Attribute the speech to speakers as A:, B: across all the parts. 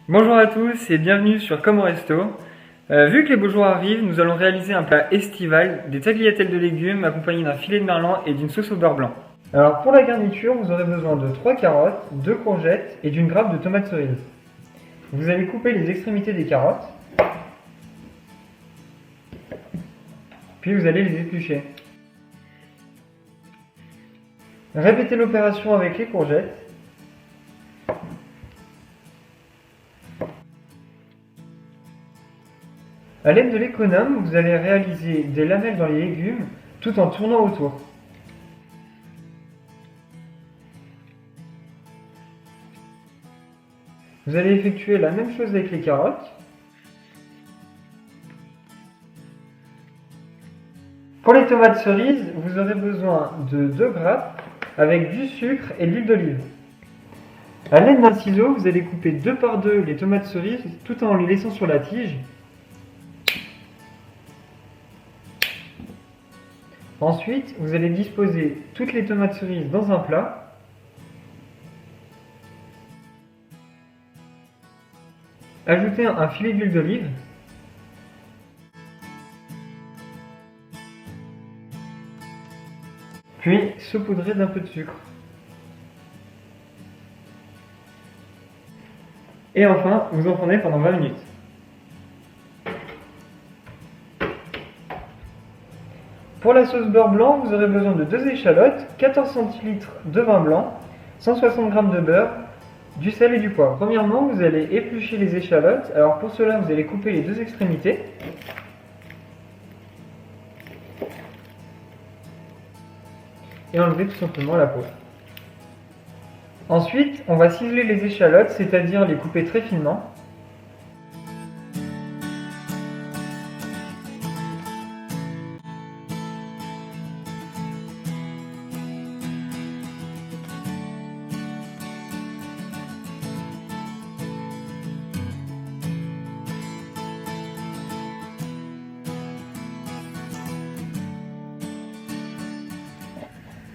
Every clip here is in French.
A: Bonjour à tous et bienvenue sur Comme au Resto. Vu que les beaux jours arrivent, nous allons réaliser un plat estival, des tagliatelles de légumes accompagnés d'un filet de merlan et d'une sauce au beurre blanc. Alors pour la garniture, vous aurez besoin de 3 carottes, 2 courgettes et d'une grappe de tomates cerises. Vous allez couper les extrémités des carottes, puis vous allez les éplucher. Répétez l'opération avec les courgettes. A l'aide de l'économe, vous allez réaliser des lamelles dans les légumes tout en tournant autour. Vous allez effectuer la même chose avec les carottes. Pour les tomates cerises, vous aurez besoin de 2 grappes avec du sucre et de l'huile d'olive. A l'aide d'un ciseau, vous allez couper 2 par 2 les tomates cerises tout en les laissant sur la tige. Ensuite, vous allez disposer toutes les tomates cerises dans un plat. Ajoutez un filet d'huile d'olive. Puis saupoudrez d'un peu de sucre. Et enfin, vous enfournez pendant 20 minutes. Pour la sauce beurre blanc, vous aurez besoin de 2 échalotes, 14 centilitres de vin blanc, 160 g de beurre, du sel et du poivre. Premièrement, vous allez éplucher les échalotes. Alors pour cela, vous allez couper les 2 extrémités. Et enlever tout simplement la peau. Ensuite, on va ciseler les échalotes, c'est-à-dire les couper très finement.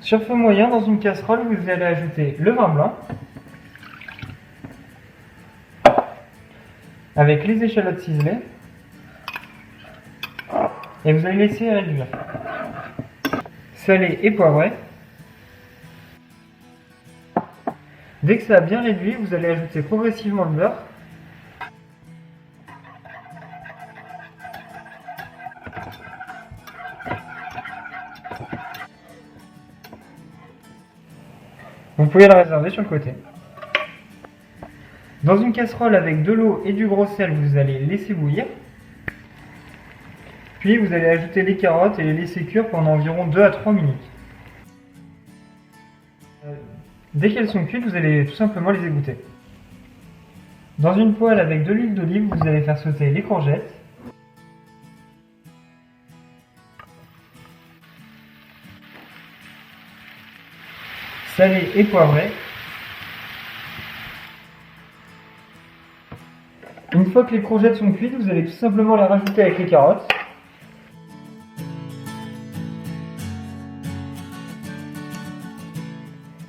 A: Sur feu moyen, dans une casserole, vous allez ajouter le vin blanc avec les échalotes ciselées et vous allez laisser réduire. Salé et poivré. Dès que ça a bien réduit, vous allez ajouter progressivement le beurre. Vous pouvez le réserver sur le côté. Dans une casserole avec de l'eau et du gros sel, vous allez laisser bouillir. Puis vous allez ajouter les carottes et les laisser cuire pendant environ 2 à 3 minutes. Dès qu'elles sont cuites, vous allez tout simplement les égoutter. Dans une poêle avec de l'huile d'olive, vous allez faire sauter les courgettes. Salé et poivré. Une fois que les courgettes sont cuites, vous allez tout simplement les rajouter avec les carottes.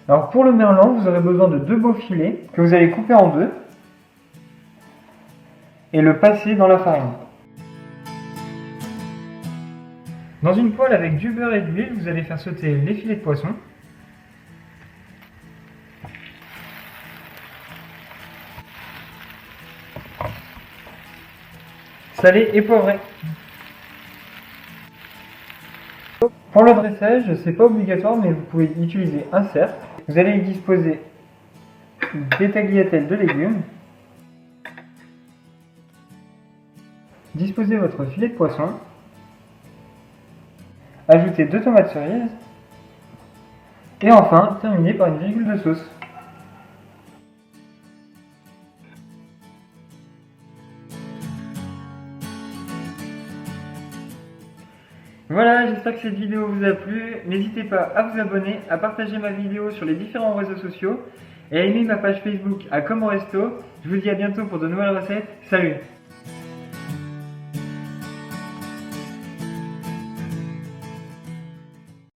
A: Alors pour le merlan, vous aurez besoin de 2 beaux filets que vous allez couper en 2 et le passer dans la farine. Dans une poêle avec du beurre et de l'huile, vous allez faire sauter les filets de poisson. Salé et poivré. Pour le dressage, c'est pas obligatoire, mais vous pouvez utiliser un cercle. Vous allez y disposer des tagliatelles de légumes. Disposez votre filet de poisson. Ajoutez 2 tomates cerises. Et enfin, terminez par une virgule de sauce. Voilà, j'espère que cette vidéo vous a plu. N'hésitez pas à vous abonner, à partager ma vidéo sur les différents réseaux sociaux et à aimer ma page Facebook à Comme au Resto. Je vous dis à bientôt pour de nouvelles recettes. Salut!